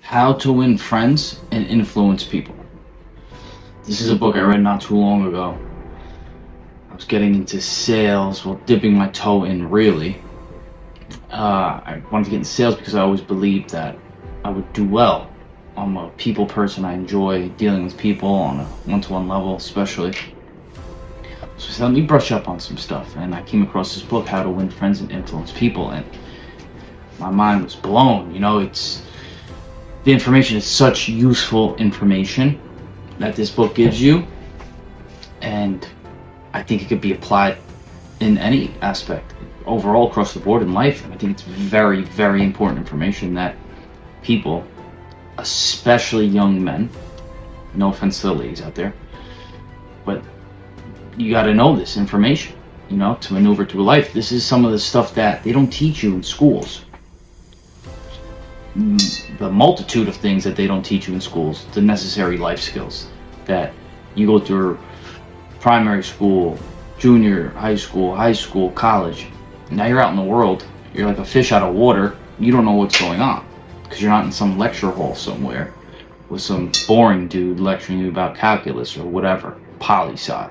How to Win Friends and Influence People. This is a book I read not too long ago. I was getting into sales, well, dipping my toe in really. I wanted to get into sales because I always believed that I would do well. I'm a people person. I enjoy dealing with people on a one-to-one level, especially. So let me brush up on some stuff. And I came across this book, How to Win Friends and Influence People, and my mind was blown. The information is such useful information that this book gives you, and I think it could be applied in any aspect overall across the board in life. And I think it's very, very important information that people, especially young men, no offense to the ladies out there, but you got to know this information, to maneuver through life. This is some of the stuff that they don't teach you in schools. The multitude of things that they don't teach you in schools, the necessary life skills that you go through primary school, junior high school, college. Now you're out in the world, you're like a fish out of water. You don't know what's going on because you're not in some lecture hall somewhere with some boring dude lecturing you about calculus or whatever, poli-sci.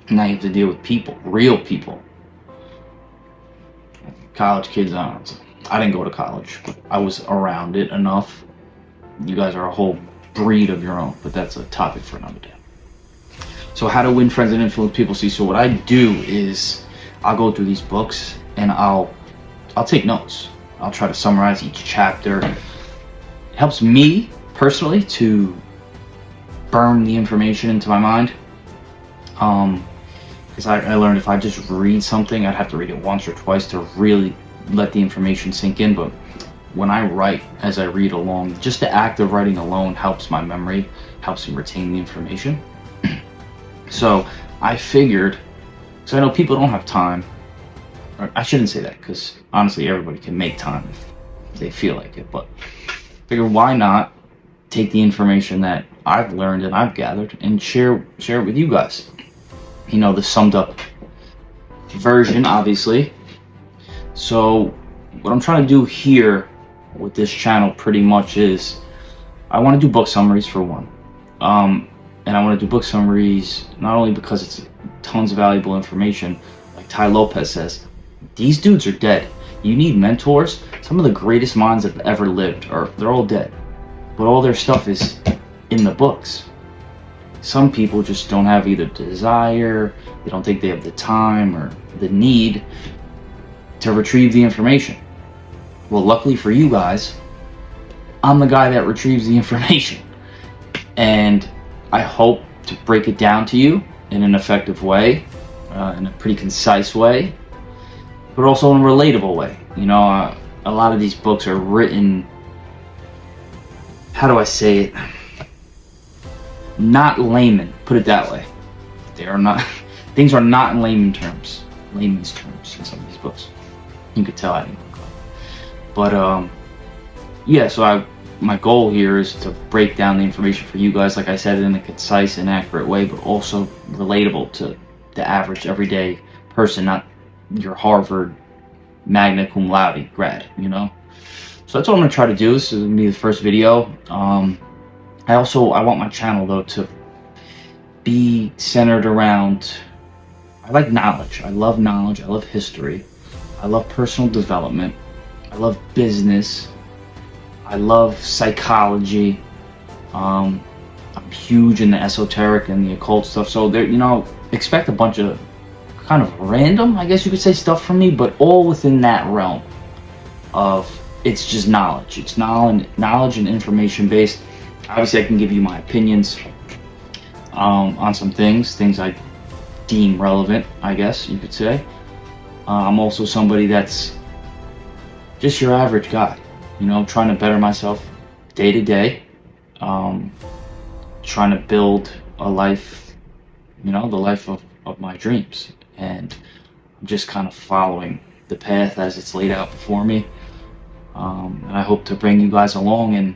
Now you have to deal with people, real people. College kids, I didn't go to college, but I was around it enough. You guys are a whole breed of your own, but that's a topic for another day. So How to Win Friends and Influence People. So what I do is I'll go through these books and I'll take notes. I'll try to summarize each chapter. It helps me personally to burn the information into my mind. Because I learned if I just read something, I'd have to read it once or twice to really let the information sink in. But when I write as I read along, just the act of writing alone helps my memory, helps me retain the information. So I figured, because I know people don't have time, or I shouldn't say that, because honestly everybody can make time if they feel like it, but I figured why not take the information that I've learned and I've gathered and share it with you guys. The summed up version, obviously. So what I'm trying to do here with this channel pretty much is I want to do book summaries for one. And I want to do book summaries not only because it's tons of valuable information, like Ty Lopez says, these dudes are dead. You need mentors. Some of the greatest minds that have ever lived, they're all dead. But all their stuff is in the books. Some people just don't have either the desire, they don't think they have the time or the need to retrieve the information. Well, luckily for you guys, I'm the guy that retrieves the information. And I hope to break it down to you in an effective way, in a pretty concise way, but also in a relatable way. A lot of these books are written, how do I say it? Not layman, put it that way. They are not, things are not in layman's terms in some of these books. You could tell I didn't look up. But yeah, so my goal here is to break down the information for you guys, like I said, in a concise and accurate way, but also relatable to the average everyday person, not your Harvard magna cum laude grad, So that's what I'm going to try to do. This is going to be the first video. I want my channel, though, to be centered around, I like knowledge. I love knowledge. I love history. I love personal development. I love business. I love psychology. I'm huge in the esoteric and the occult stuff. So there, expect a bunch of kind of random, I guess you could say, stuff from me, but all within that realm of it's just knowledge. It's knowledge and information based. Obviously, I can give you my opinions on some things I deem relevant, I guess you could say. I'm also somebody that's just your average guy, trying to better myself day to day, trying to build a life, the life of my dreams. And I'm just kind of following the path as it's laid out before me. And I hope to bring you guys along and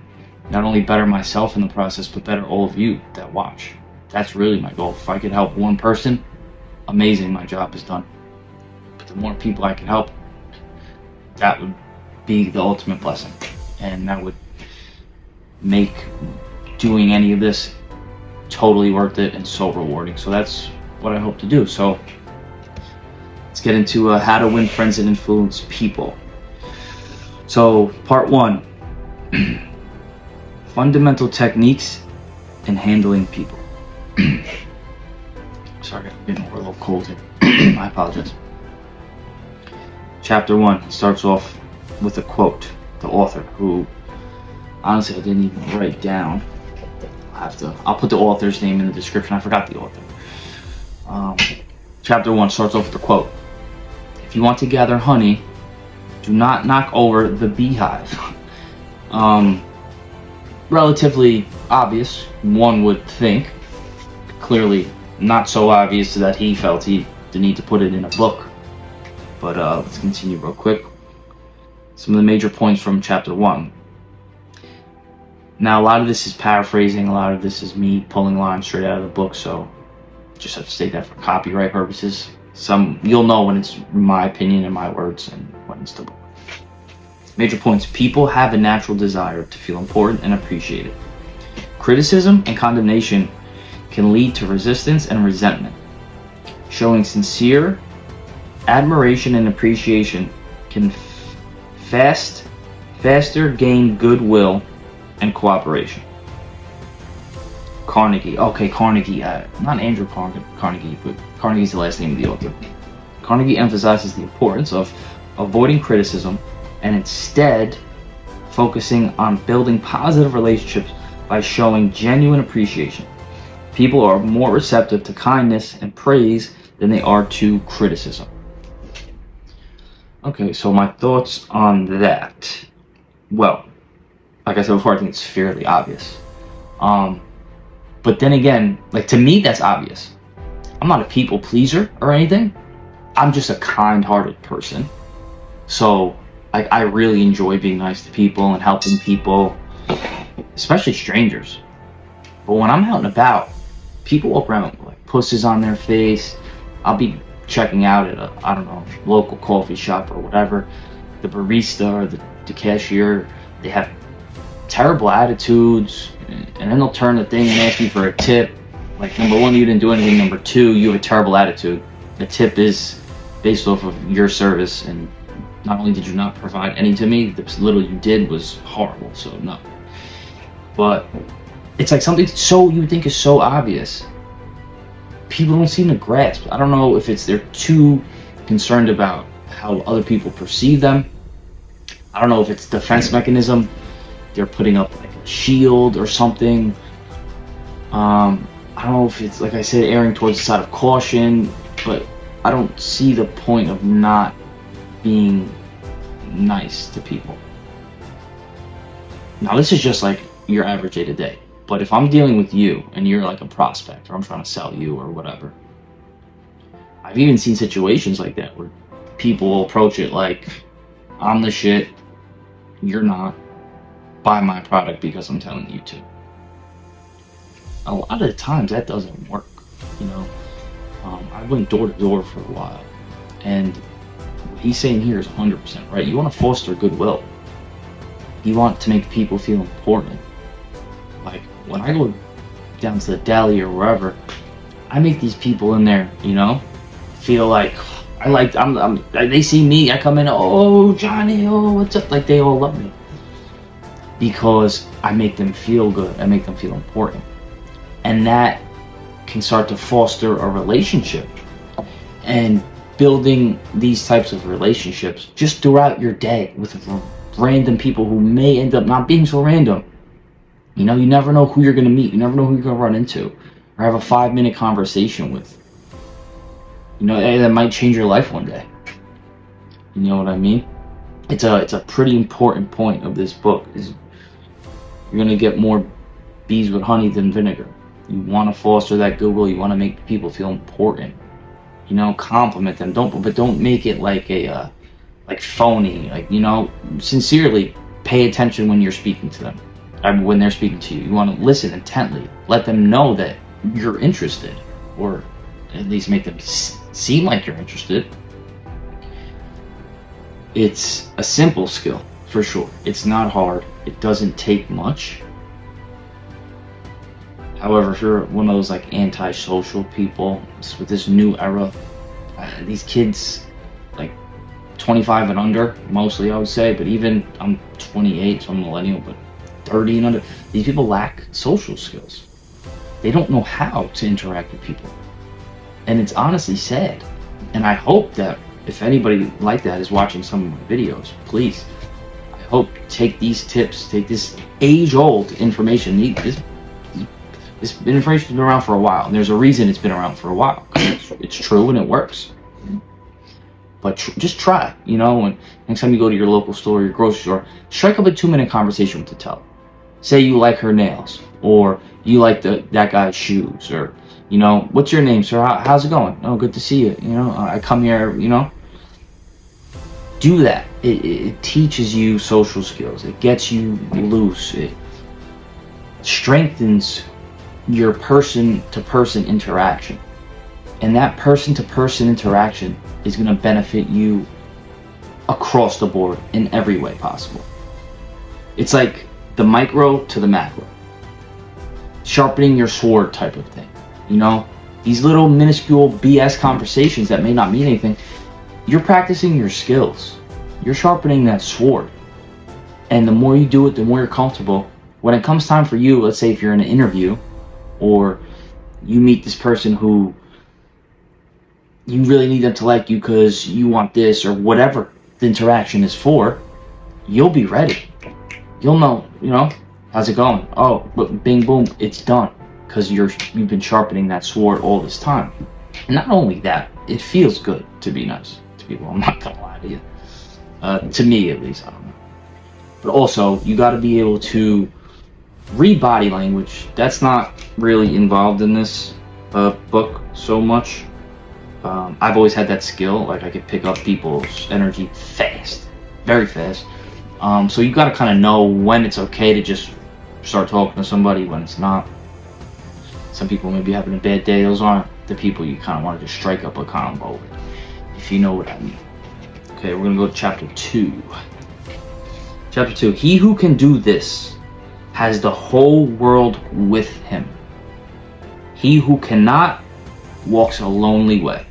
not only better myself in the process, but better all of you that watch. That's really my goal. If I could help one person, amazing, my job is done. But the more people I can help, that would be the ultimate blessing. And that would make doing any of this totally worth it and so rewarding. So that's what I hope to do. So let's get into how to win friends and influence people. So part 1, fundamental techniques in handling people. Sorry, I'm getting a little cold here. I apologize. Chapter 1 starts off with a quote. The author, who honestly I didn't even write down. I'll put the author's name in the description. I forgot the author. Chapter 1 starts off with a quote. If you want to gather honey, do not knock over the beehive. Relatively obvious, one would think. Clearly not so obvious that he felt the need to put it in a book. But let's continue real quick. Some of the major points from chapter 1. Now, a lot of this is paraphrasing, a lot of this is me pulling lines straight out of the book, so just have to state that for copyright purposes. You'll know when it's my opinion and my words and when it's the book. Major points. People have a natural desire to feel important and appreciated. Criticism and condemnation can lead to resistance and resentment. Showing sincere admiration and appreciation can faster gain goodwill and cooperation. Carnegie. Okay, Carnegie. Not Andrew Carnegie, but Carnegie's the last name of the author. Carnegie emphasizes the importance of avoiding criticism and instead focusing on building positive relationships by showing genuine appreciation. People are more receptive to kindness and praise than they are to criticism. Okay, so my thoughts on that. Well, like I said before, I think it's fairly obvious. But then again, like, to me, that's obvious. I'm not a people pleaser or anything. I'm just a kind-hearted person. So, like, I really enjoy being nice to people and helping people, especially strangers. But when I'm out and about, people walk around with like pussies on their face. I'll be checking out at a local coffee shop or whatever. The barista or the cashier, they have terrible attitudes, and then they'll turn the thing and ask you for a tip. Like, number one, you didn't do anything. Number two, you have a terrible attitude. The tip is based off of your service, and not only did you not provide any to me, the little you did was horrible. So no. But it's like something so you would think is so obvious. People don't seem to grasp. I don't know if they're too concerned about how other people perceive them. I don't know if it's defense mechanism. They're putting up like a shield or something. I don't know if it's, like I said, erring towards the side of caution, but I don't see the point of not being nice to people. Now, this is just like your average day to day. But if I'm dealing with you and you're like a prospect, or I'm trying to sell you or whatever, I've even seen situations like that where people will approach it like, I'm the shit, you're not, buy my product because I'm telling you to. A lot of the times that doesn't work, you know. I went door to door for a while, and what he's saying here is 100% right. You want to foster goodwill. You want to make people feel important. Like, when I go down to the deli or wherever, I make these people in there, you know, feel like they see me, I come in, oh, Johnny, oh, what's up? Like, they all love me. Because I make them feel good. I make them feel important. And that can start to foster a relationship. And building these types of relationships just throughout your day with random people who may end up not being so random. You know, you never know who you're going to meet. You never know who you're going to run into or have a 5-minute conversation with. You know, that might change your life one day. You know what I mean? It's a pretty important point of this book. Is you're going to get more bees with honey than vinegar. You want to foster that goodwill. You want to make people feel important. You know, compliment them. Don't make it like like phony. Like, you know, sincerely pay attention when you're speaking to them. When they're speaking to you, you want to listen intently. Let them know that you're interested, or at least make them seem like you're interested. It's a simple skill, for sure. It's not hard. It doesn't take much. However, if you're one of those like anti-social people with this new era, these kids, like 25 and under, mostly I would say, but even I'm 28, so I'm a millennial, but 30 and under, these people lack social skills. They don't know how to interact with people. And it's honestly sad. And I hope that if anybody like that is watching some of my videos, please, I hope take these tips, take this age-old information. This information's been around for a while, and there's a reason it's been around for a while. It's true and it works. But just try, and next time you go to your local store, your grocery store, strike up a 2-minute conversation with the teller. Say you like her nails, or you like that guy's shoes, or, what's your name, sir? How's it going? Oh, good to see you. I come here, Do that. It teaches you social skills. It gets you loose. It strengthens your person-to-person interaction. And that person-to-person interaction is going to benefit you across the board in every way possible. It's like the micro to the macro. Sharpening your sword type of thing. These little minuscule BS conversations that may not mean anything, you're practicing your skills. You're sharpening that sword. And the more you do it, the more you're comfortable. When it comes time for you, let's say if you're in an interview, or you meet this person who you really need them to like you because you want this, or whatever the interaction is for, you'll be ready. You'll know, how's it going? Oh, bing, boom, it's done. Because you've been sharpening that sword all this time. And not only that, it feels good to be nice to people. I'm not gonna lie to you. To me, at least, I don't know. But also, you got to be able to read body language. That's not really involved in this book so much. I've always had that skill. Like, I could pick up people's energy fast, very fast. So you got to kind of know when it's okay to just start talking to somebody, when it's not. Some people may be having a bad day. Those aren't the people you kind of want to just strike up a combo with, if you know what I mean. Okay, we're going to go to chapter 2. Chapter 2. He who can do this has the whole world with him. He who cannot walks a lonely way.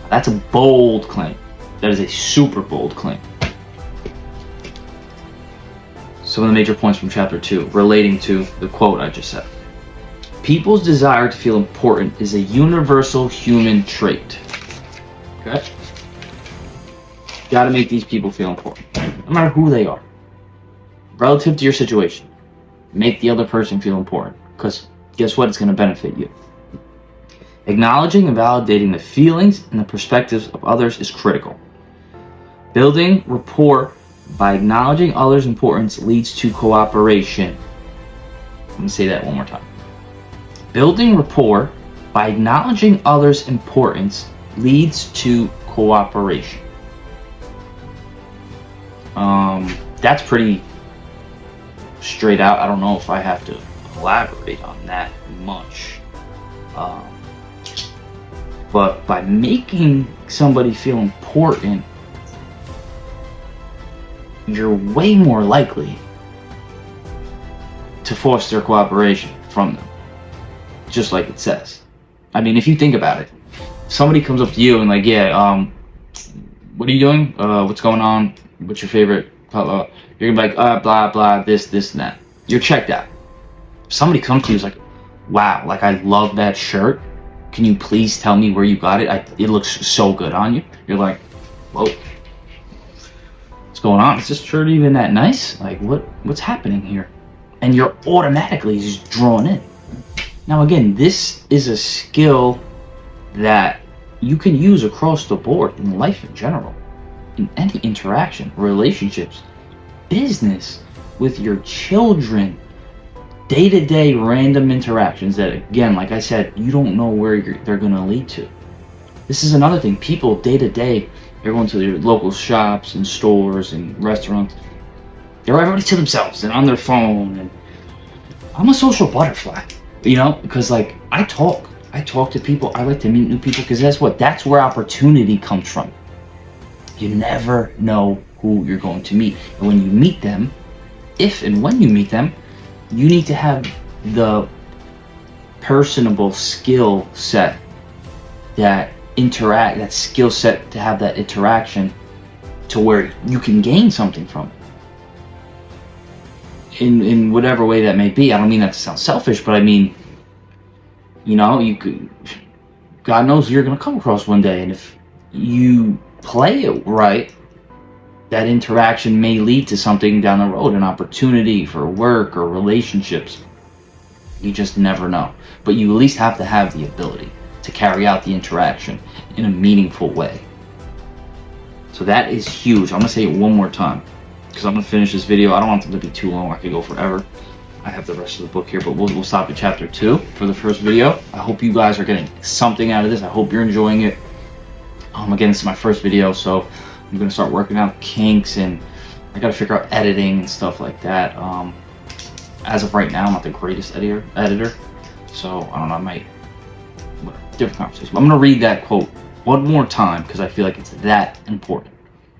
That's a bold claim. That is a super bold claim. Some of the major points from chapter 2 relating to the quote I just said. People's desire to feel important is a universal human trait. Okay? Got to make these people feel important, no matter who they are. Relative to your situation, make the other person feel important, because guess what? It's going to benefit you. Acknowledging and validating the feelings and the perspectives of others is critical. Building rapport by acknowledging others' importance leads to cooperation. Let me say that one more time. Building rapport by acknowledging others' importance leads to cooperation. That's pretty straight out. I don't know if I have to elaborate on that much. But by making somebody feel important, you're way more likely to foster cooperation from them. Just like it says. I mean, if you think about it, somebody comes up to you and like, yeah, what are you doing? What's going on? What's your favorite? Blah, blah. You're gonna be like, blah, blah, this, and that. You're checked out. If somebody comes to you and is like, wow, like I love that shirt. Can you please tell me where you got it? It looks so good on you. You're like, whoa. What's going on? Is this shirt even that nice? Like, what's happening here? And you're automatically just drawn in. Now again, this is a skill that you can use across the board in life in general. In any interaction, relationships, business, with your children, day-to-day random interactions that, again, like I said, you don't know where they're going to lead to. This is another thing. People, day-to-day, they're going to their local shops and stores and restaurants. They're everybody to themselves and on their phone. And I'm a social butterfly, because like I talk to people. I like to meet new people because that's where opportunity comes from. You never know who you're going to meet. And when you meet them, if and when you meet them, you need to have the personable skill set that skill set to have that interaction to where you can gain something from it. In whatever way that may be. I don't mean that to sound selfish, but I mean, you know, you could, God knows you're going to come across one day, and if you play it right, that interaction may lead to something down the road, an opportunity for work or relationships. You just never know. But you at least have to have the ability to carry out the interaction in a meaningful way. So that is huge. I'm going to say it one more time, because I'm going to finish this video. I don't want it to be too long. I could go forever. I have the rest of the book here, but we'll stop at chapter 2 for the first video. I hope you guys are getting something out of this. I hope you're enjoying it. Again, this is my first video, so I'm going to start working out kinks, and I got to figure out editing and stuff like that. As of right now, I'm not the greatest editor, so I don't know, I might, different conversation. I'm going to read that quote one more time because I feel like it's that important.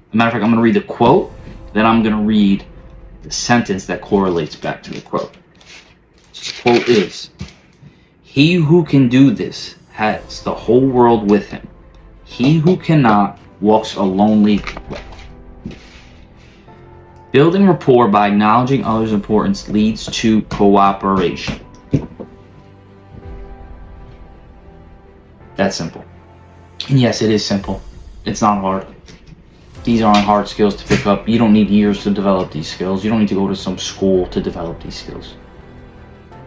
As a matter of fact, I'm going to read the quote, then I'm going to read the sentence that correlates back to the quote. So the quote is, "He who can do this has the whole world with him. He who cannot walks a lonely way. Building rapport by acknowledging others' importance leads to cooperation." That's simple. And yes, it is simple. It's not hard. These aren't hard skills to pick up. You don't need years to develop these skills. You don't need to go to some school to develop these skills.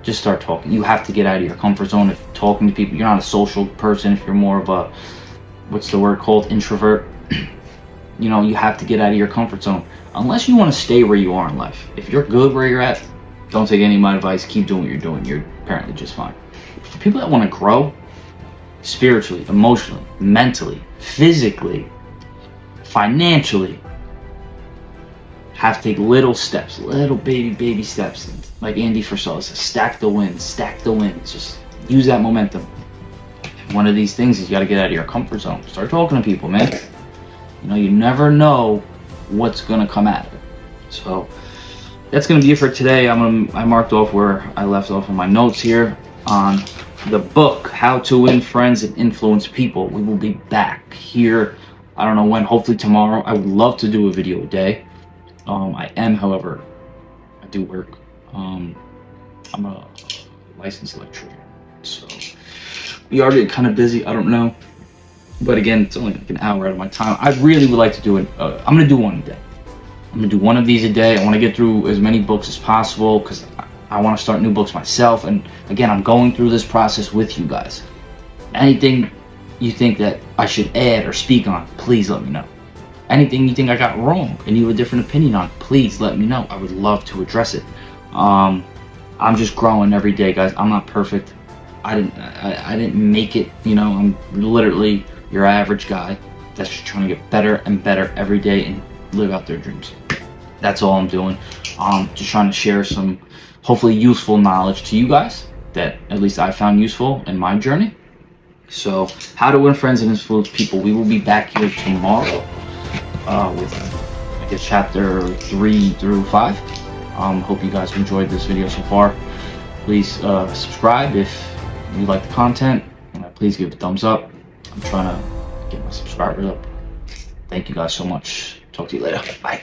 Just start talking. You have to get out of your comfort zone. If talking to people, you're not a social person. If you're more of a, what's the word called, introvert, you know, you have to get out of your comfort zone. Unless you want to stay where you are in life. If you're good where you're at, don't take any of my advice. Keep doing what you're doing. You're apparently just fine. For people that want to grow, spiritually, emotionally, mentally, physically, financially, have to take little steps, little baby steps. Like Andy Frisell says, stack the wins. Just use that momentum. And one of these things is you got to get out of your comfort zone. Start talking to people, man. You know, you never know what's gonna come at it. So that's gonna be it for today. I marked off where I left off in my notes here on the book, How to Win Friends and Influence People. We will be back here, I don't know when, hopefully tomorrow. I would love to do a video a day. I am, however, I do work. I'm a licensed electrician, so we are getting kind of busy. I don't know, but again, it's only like an hour out of my time. I really would like to do it. I'm gonna do one a day. I'm gonna do one of these a day. I want to get through as many books as possible because I want to start new books myself. And again, I'm going through this process with you guys. Anything you think that I should add or speak on, please let me know. Anything you think I got wrong and you have a different opinion on, please let me know. I would love to address it. I'm just growing every day, guys. I'm not perfect. I didn't make it, you know. I'm literally your average guy that's just trying to get better and better every day and live out their dreams. That's all I'm doing. Just trying to share some hopefully useful knowledge to you guys that at least I found useful in my journey. So, How to Win Friends and Influence People. We will be back here tomorrow with, I guess, chapter 3 through 5. Hope you guys enjoyed this video so far. Please subscribe if you like the content. Please give it a thumbs up. I'm trying to get my subscribers up. Thank you guys so much. Talk to you later. Bye.